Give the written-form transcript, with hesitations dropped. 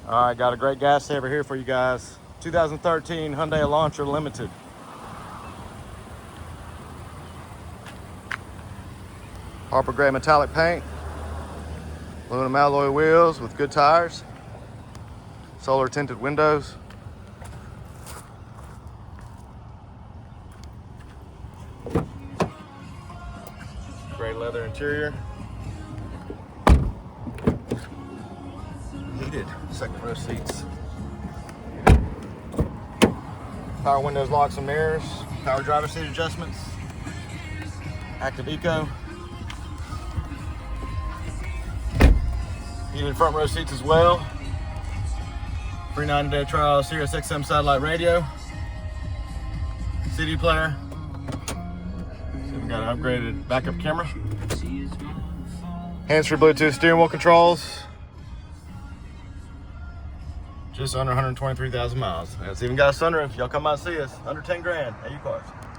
All right, got a great gas saver here for you guys. 2013 Hyundai Elantra Limited. Harper gray metallic paint. Aluminum alloy wheels with good tires. Solar tinted windows. Gray leather interior. Heated second row seats. Power windows, locks and mirrors. Power driver seat adjustments. Active Eco. Heated front row seats as well. Free 90-day trial Sirius XM satellite radio. CD player. So we got an upgraded backup camera. Hands-free Bluetooth steering wheel controls. Just under 123,000 miles. It's even got a sunroof. Y'all come out and see us. Under 10 grand. Hey, you cars.